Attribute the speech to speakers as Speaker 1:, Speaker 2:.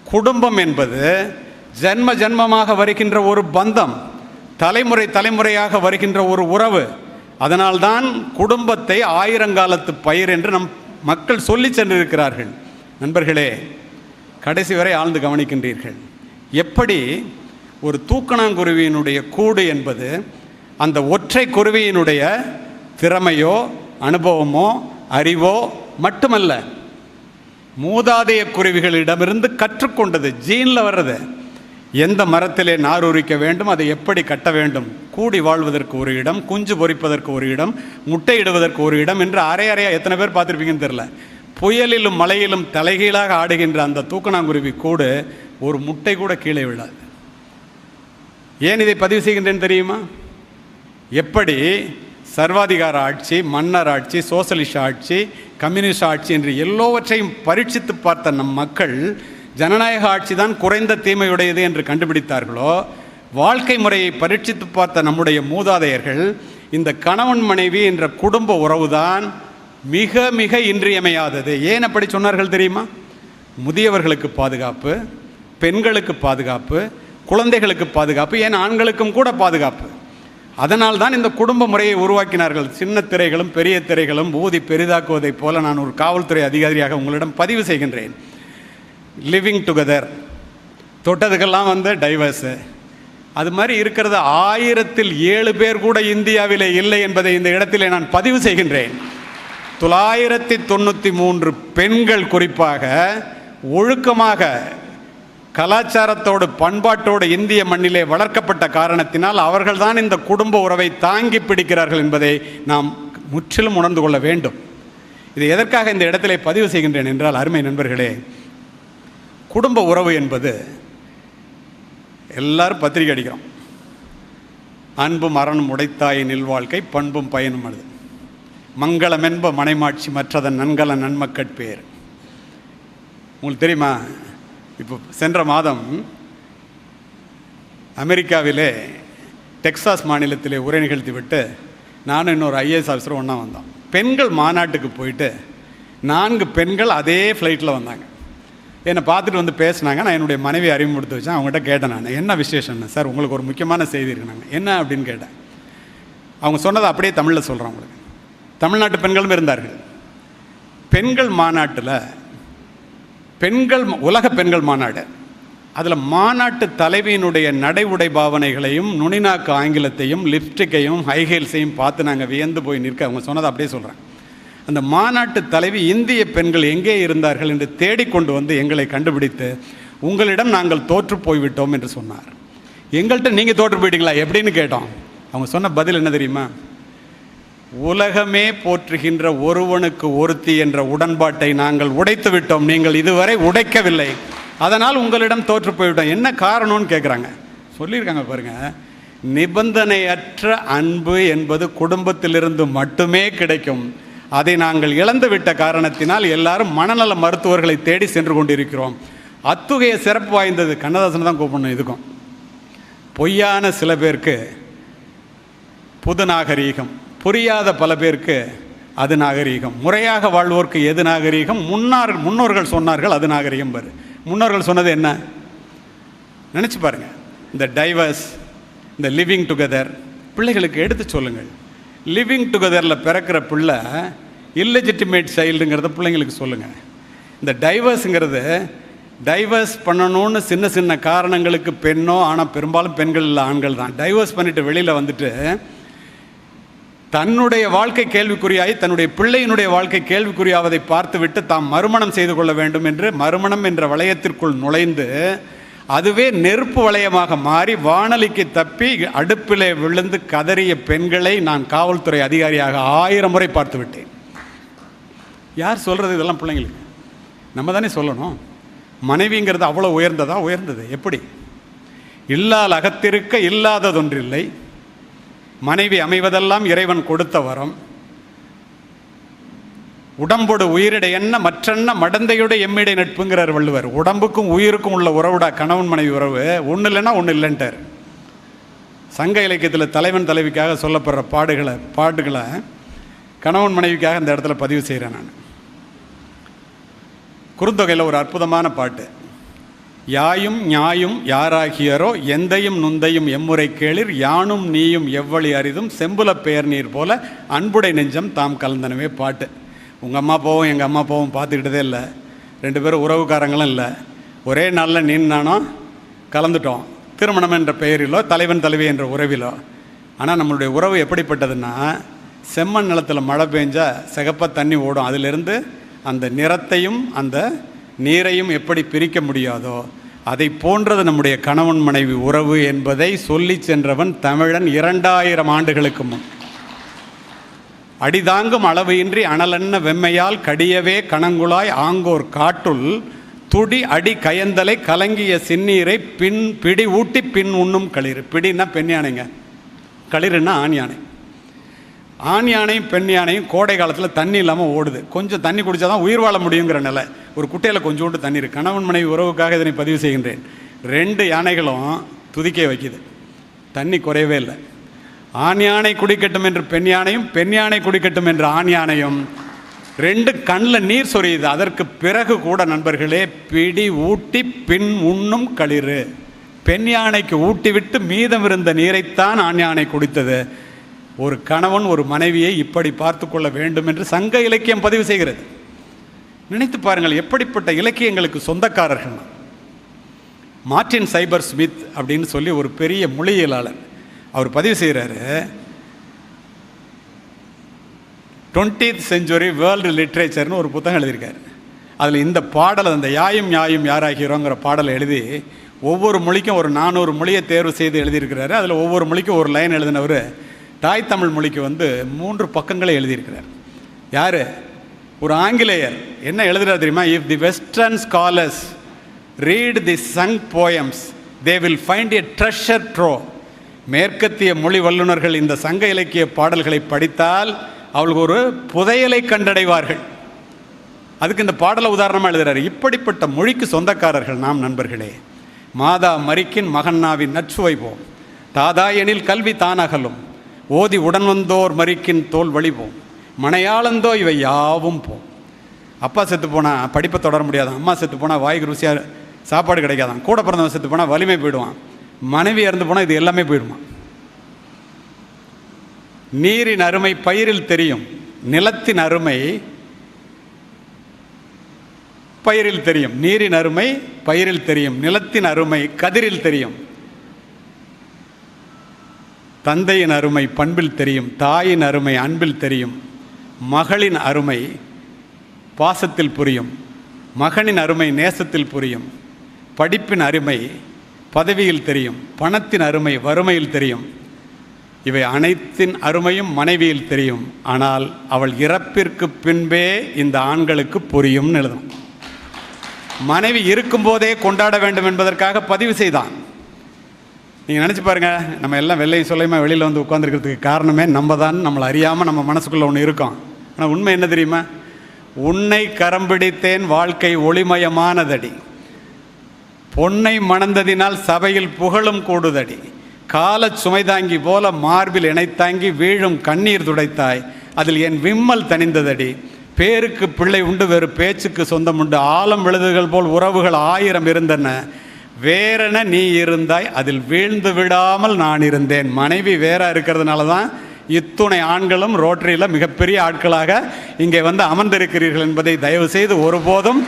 Speaker 1: குடும்பம் என்பது ஜன்ம ஜன்மமாக வருகின்ற ஒரு பந்தம், தலைமுறை தலைமுறையாக வருகின்ற ஒரு உறவு. அதனால்தான் குடும்பத்தை ஆயிரங்காலத்து பயிர் என்று நம் மக்கள் சொல்லி சென்றிருக்கிறார்கள். நண்பர்களே, கடைசி வரை ஆழ்ந்து கவனிக்கின்றீர்கள். எப்படி ஒரு தூக்கணாங்குருவியினுடைய கூடு என்பது அந்த ஒற்றை குருவியினுடைய திறமையோ அனுபவமோ அறிவோ மட்டுமல்ல, மூதாதைய குருவிகளிடமிருந்து கற்றுக்கொண்டது, ஜீனில் வர்றது. எந்த மரத்திலே நார் உரிக்க வேண்டும், அதை எப்படி கட்ட வேண்டும், கூடி வாழ்வதற்கு ஒரு இடம், குஞ்சு பொரிப்பதற்கு ஒரு இடம், முட்டையிடுவதற்கு ஒரு இடம் என்று அரையாக எத்தனை பேர் பார்த்துருப்பீங்கன்னு தெரில. புயலிலும் மழையிலும் தலைகீழாக ஆடுகின்ற அந்த தூக்கணாங்குருவி கூடு ஒரு முட்டை கூட கீழே விழாது. ஏன் இதை பதிவு செய்கின்றேன்னு தெரியுமா? எப்படி சர்வாதிகார ஆட்சி, மன்னர் ஆட்சி, சோசலிச ஆட்சி, கம்யூனிஸ்ட் ஆட்சி என்று எல்லோவற்றையும் பரீட்சித்து பார்த்த நம் மக்கள் ஜனநாயக ஆட்சி தான் குறைந்த தீமையுடையது என்று கண்டுபிடித்தார்களோ, வாழ்க்கை முறையை பரீட்சித்து பார்த்த நம்முடைய மூதாதையர்கள் இந்த கணவன் மனைவி என்ற குடும்ப உறவுதான் மிக மிக இன்றியமையாதது. ஏன் அப்படி சொன்னார்கள் தெரியுமா? முதியவர்களுக்கு பாதுகாப்பு, பெண்களுக்கு பாதுகாப்பு, குழந்தைகளுக்கு பாதுகாப்பு, ஏன் ஆண்களுக்கும் கூட பாதுகாப்பு. அதனால் தான் இந்த குடும்ப முறையை உருவாக்கினார்கள். சின்ன திரைகளும் பெரிய திரைகளும் ஊதி பெரிதாக்குவதைப் போல நான் ஒரு காவல்துறை அதிகாரியாக உங்களிடம் பதிவு செய்கின்றேன். லிவிங் டுகெதர், தொட்டதுக்கெல்லாம் டைவர்ஸு, அது மாதிரி இருக்கிறது 1000-7 பேர் கூட இந்தியாவிலே இல்லை என்பதை இந்த இடத்திலே நான் பதிவு செய்கின்றேன். 993 பெண்கள் குறிப்பாக ஒழுக்கமாக கலாச்சாரத்தோடு பண்பாட்டோடு இந்திய மண்ணிலே வளர்க்கப்பட்ட காரணத்தினால் அவர்கள்தான் இந்த குடும்ப உறவை தாங்கி பிடிக்கிறார்கள் என்பதை நாம் முற்றிலும் உணர்ந்து கொள்ள வேண்டும். இதை எதற்காக இந்த இடத்திலே பதிவு செய்கின்றேன் என்றால், அருமை நண்பர்களே, குடும்ப உறவு என்பது எல்லாரும் பத்திரிகை அடிக்கிறோம். அன்பும் அரணும் உடைத்தாயின் இல்வாழ்க்கை பண்பும் பயனும் அது மங்களமென்ப மனைமாட்சி மற்றதன் நன்கல நன்மக்கட்பேர். உங்களுக்கு தெரியுமா, இப்போ சென்ற மாதம் அமெரிக்காவிலே டெக்சாஸ் மாநிலத்திலே உரை நிகழ்த்தி விட்டு நானும் இன்னொரு IAS ஆஃபீஸரும் ஒன்றா வந்தோம். பெண்கள் மாநாட்டுக்கு போயிட்டு 4 பெண்கள் அதே ஃப்ளைட்டில் வந்தாங்க. என்னை பார்த்துட்டு பேசினாங்க. நான் என்னுடைய மனைவி அறிமுகப்படுத்தி வச்சேன். அவங்ககிட்ட கேட்டேன், நான் என்ன விசேஷம்னு. சார், உங்களுக்கு ஒரு முக்கியமான செய்தி இருக்குனாங்க. என்ன அப்படின்னு கேட்டேன். அவங்க சொன்னதை அப்படியே தமிழில் சொல்கிறேன் உங்களுக்கு. தமிழ்நாட்டு பெண்களும் இருந்தார்கள். பெண்கள் மாநாட்டில் உலக பெண்கள் மாநாடு, அதில் மாநாட்டு தலைவியினுடைய நடை உடை பாவனைகளையும் நுனிநாக்கு ஆங்கிலத்தையும் லிப்ஸ்டிக்கையும் ஹைஹீல்ஸையும் பார்த்து நாங்கள் வியந்து போய் நிற்க. அவங்க சொன்னதை அப்படியே சொல்கிறேன். அந்த மாநாட்டு தலைவி இந்திய பெண்கள் எங்கே இருந்தார்கள் என்று தேடிக்கொண்டு எங்களை கண்டுபிடித்து, உங்களிடம் நாங்கள் தோற்று போய்விட்டோம் என்று சொன்னார். எங்கள்கிட்ட நீங்கள் தோற்று போயிட்டீங்களா எப்படின்னு கேட்டோம். அவங்க சொன்ன பதில் என்ன தெரியுமா? உலகமே போற்றுகின்ற ஒருவனுக்கு ஒருத்தி என்ற உடன்பாட்டை நாங்கள் உடைத்து விட்டோம், நீங்கள் இதுவரை உடைக்கவில்லை, அதனால் உங்களிடம் தோற்று போய்விட்டோம். என்ன காரணம்னு கேட்குறாங்க. சொல்லியிருக்காங்க பாருங்கள், நிபந்தனையற்ற அன்பு என்பது குடும்பத்திலிருந்து மட்டுமே கிடைக்கும். அதை நாங்கள் இழந்துவிட்ட காரணத்தினால் எல்லாரும் மனநல மருத்துவர்களை தேடி சென்று கொண்டிருக்கிறோம். அத்துகைய சிறப்பு வாய்ந்தது. கண்ணதாசனை தான் கூப்பிடணும். இதுக்கும் பொய்யான சில பேருக்கு புது நாகரீகம், புரியாத பல பேருக்கு அது நாகரீகம். முறையாக வாழ்வோருக்கு எது நாகரீகம்? முன்னோர்கள் சொன்னார்கள் அது நாகரீகம். பாரு, முன்னோர்கள் சொன்னது என்ன நினச்சி பாருங்கள். இந்த டைவர்ஸ், இந்த லிவிங் டுகெதர் பிள்ளைகளுக்கு எடுத்து சொல்லுங்கள். லிவிங் டுகெதரில் பிறக்கிற பிள்ளை இல்லெஜிட்டிமேட் சைல்டுங்கிறத பிள்ளைங்களுக்கு சொல்லுங்கள். இந்த டைவர்ஸுங்கிறது, டைவர்ஸ் பண்ணணும்னு சின்ன சின்ன காரணங்களுக்கு பெண்ணோ, ஆனால் பெரும்பாலும் பெண்கள் இல்லை ஆண்கள் தான் டைவர்ஸ் பண்ணிவிட்டு வெளியில் வந்துட்டு தன்னுடைய வாழ்க்கை கேள்விக்குறியாகி தன்னுடைய பிள்ளையினுடைய வாழ்க்கை கேள்விக்குறியாவதை பார்த்துவிட்டு தாம் மறுமணம் செய்து கொள்ள வேண்டும் என்று மறுமணம் என்ற வளையத்திற்குள் நுழைந்து அதுவே நெருப்பு வளையமாக மாறி வானலிக்கு தப்பி அடுப்பிலே விழுந்து கதறிய பெண்களை நான் காவல்துறை அதிகாரியாக 1000 முறை பார்த்து விட்டேன். யார் சொல்கிறது இதெல்லாம்? பிள்ளைங்களுக்கு நம்ம தானே சொல்லணும். மனைவிங்கிறது அவ்வளோ உயர்ந்ததா? உயர்ந்தது. எப்படி? இல்லால் அகத்திருக்க இல்லாததொன்றில்லை, மனைவி அமைவதெல்லாம் இறைவன் கொடுத்த வரம், உடம்போடு உயிரிட என்ன மற்றென்ன மடந்தையோட எம்மிடை நட்புங்கிறார் வள்ளுவர். உடம்புக்கும் உயிருக்கும் உள்ள உறவுடா கணவன் மனைவி உறவு. ஒன்று இல்லைன்னா ஒன்று இல்லைன்ட்டார். சங்க இலக்கியத்தில் தலைவன் தலைவிக்காக சொல்லப்படுற பாட்டுகளை கணவன் மனைவிக்காக இந்த இடத்துல பதிவு செய்கிறேன். நான் குறுந்தொகையில் ஒரு அற்புதமான பாட்டு, யாயும் ஞாயும் யாராகியரோ எந்தையும் நுந்தையும் எம்முறை கேளிர் யானும் நீயும் எவ்வளி அரிதும் செம்புல பெயர் நீர் போல அன்புடை நெஞ்சம் தாம் கலந்தனவே பாட்டு. உங்கள் அம்மா போவும் எங்கள் அம்மா போவும் பார்த்துக்கிட்டதே இல்லை, 2 பேரும் உறவுக்காரங்களும் இல்லை, ஒரே நாளில் நீ நானும் கலந்துட்டோம், திருமணம் என்ற பெயரிலோ தலைவன் தலைவி என்ற உறவிலோ. ஆனால் நம்மளுடைய உறவு எப்படிப்பட்டதுன்னா, செம்மண் நிலத்தில் மழை பெஞ்சா சிகப்பாக தண்ணி ஓடும், அதிலிருந்து அந்த நிறத்தையும் அந்த நீரையும் எப்படி பிரிக்க முடியாதோ அதை போன்றது நம்முடைய கணவன் மனைவி உறவு என்பதை சொல்லி சென்றவன் தமிழன் 2000 ஆண்டுகளுக்கு முன். அடிதாங்கும் அளவு இன்றி அனலென்ன வெம்மையால் கடியவே கணங்குழாய் ஆங்கோர் காட்டுள் துடி அடி கயந்தலை கலங்கிய சின்னீரை பிடி ஊட்டி பின் உண்ணும் களிறு. பிடின்னா பெண் யானைங்க, களிறுன்னா ஆண் யானை. ஆண் யானையும் பெண் யானையும் கோடை காலத்தில் தண்ணி இல்லாமல் ஓடுது, கொஞ்சம் தண்ணி குடித்தா தான் உயிர் வாழ முடியுங்கிற நிலை. ஒரு குட்டையில் கொஞ்சோண்டு தண்ணி இருக்குது. கணவன் மனைவி உறவுக்காக இதனை பதிவு செய்கின்றேன். 2 யானைகளும் துதிக்க வைக்குது, தண்ணி குறையவே இல்லை. ஆண் யானை குடிக்கட்டும் என்று பெண் யானையும், பெண் யானை குடிக்கட்டும் என்று ஆண் யானையும் 2 கண்ணில் நீர் சொரியுது. அதற்கு பிறகு கூட நண்பர்களே, பிடி ஊட்டி பின் உண்ணும் களிறு. பெண் யானைக்கு ஊட்டி விட்டு மீதம் இருந்த நீரைத்தான் ஆண் யானை குடித்தது. ஒரு கணவன் ஒரு மனைவியை இப்படி பார்த்து கொள்ள வேண்டும் என்று சங்க இலக்கியம் பதிவு செய்கிறது. நினைத்து பாருங்கள், எப்படிப்பட்ட இலக்கியங்களுக்கு சொந்தக்காரர்கள். மார்ட்டின் சைபர் ஸ்மித் அப்படின்னு சொல்லி ஒரு பெரிய மொழியியலாளர், அவர் பதிவு செய்கிறாரு, 20th century வேர்ல்டு லிட்ரேச்சர்னு ஒரு புத்தகம் எழுதியிருக்காரு. அதில் இந்த பாடல், அந்த யாயும் யாயும் யாராகிறோங்கிற பாடலை எழுதி ஒவ்வொரு மொழிக்கும் ஒரு 400 மொழியை தேர்வு செய்து எழுதியிருக்கிறாரு. அதில் ஒவ்வொரு மொழிக்கும் ஒரு லைன் எழுதினவர் தாய் தமிழ் மொழிக்கு 3 பக்கங்களை எழுதியிருக்கிறார். யார்? ஒரு ஆங்கிலேயர். என்ன எழுதுகிறார் தெரியுமா? If the western scholars read the Sangam poems they will find a treasure trove. மேற்கத்திய மொழி வல்லுநர்கள் இந்த சங்க இலக்கிய பாடல்களை படித்தால் அவளுக்கு ஒரு புதையலை கண்டடைவார்கள். அதுக்கு இந்த பாடலை உதாரணமாக எழுதுகிறார். இப்படிப்பட்ட மொழிக்கு சொந்தக்காரர்கள் நாம் நண்பர்களே. மாதா மரிக்கின் மகன்னாவின் நச்சுவை போம், தாதா எனில் கல்வி தானகலும், ஓதி உடன் வந்தோர் மரிக்கின் தோல் வழிபோம், மனையாளந்தோ இவை யாவும் போம். அப்பா செத்து போனால் படிப்பை தொடர முடியாதான், அம்மா செத்து போனால் வாய்க்கு ருசியாக சாப்பாடு கிடைக்காதான், கூட பிறந்தவன் செத்து போனால் வலிமை போயிடுவான், மனைவி இறந்து போனால் இது எல்லாமே போயிடுமா. நீரின் அருமை பயிரில் தெரியும், நிலத்தின் அருமை பயிரில் தெரியும். நீரின் அருமை பயிரில் தெரியும், நிலத்தின் அருமை கதிரில் தெரியும். தந்தையின் அருமை பண்பில் தெரியும், தாயின் அருமை அன்பில் தெரியும், மகளின் அருமை பாசத்தில் புரியும், மகனின் அருமை நேசத்தில் புரியும், படிப்பின் அருமை பதவியில் தெரியும், பணத்தின் அருமை வறுமையில் தெரியும். இவை அனைத்தின் அருமையும் மனைவியில் தெரியும். ஆனால் அவள் இறப்பிற்கு பின்பே இந்த ஆண்களுக்கு புரியும்னு எழுதும். மனைவி இருக்கும்போதே கொண்டாட வேண்டும் என்பதற்காக பதிவு செய்தான். நீங்கள் நினச்சி பாருங்கள், நம்ம எல்லாம் வெள்ளையும் சொல்லையுமா வெளியில் வந்து உட்காந்துருக்கிறதுக்கு காரணமே நம்ம தான். நம்மளை அறியாமல் நம்ம மனசுக்குள்ளே ஒன்று இருக்கோம். ஆனால் உண்மை என்ன தெரியுமா? உன்னை கரம் பிடித்தேன் வாழ்க்கை ஒளிமயமானதடி, பொன்னை மணந்ததினால் சபையில் புகழும் கூடுதடி, கால சுமைதாங்கி போல மார்பில் இணைத்தாங்கி வீழும் கண்ணீர் துடைத்தாய், அதில் என் விம்மல் தணிந்ததடி, பேருக்கு பிள்ளை உண்டு வேறு பேச்சுக்கு சொந்தம் உண்டு, ஆழம் விழுதுகள் போல் உறவுகள் 1000 இருந்தன, வேறென நீ இருந்தாய் அதில் வீழ்ந்து விடாமல் நான் இருந்தேன். மனைவி வேற இருக்கிறதுனால தான் இத்துணை ஆண்களும் ரோட்டரியில் மிகப்பெரிய ஆட்களாக இங்கே வந்து அமர்ந்திருக்கிறீர்கள் என்பதை தயவு செய்து ஒருபோதும்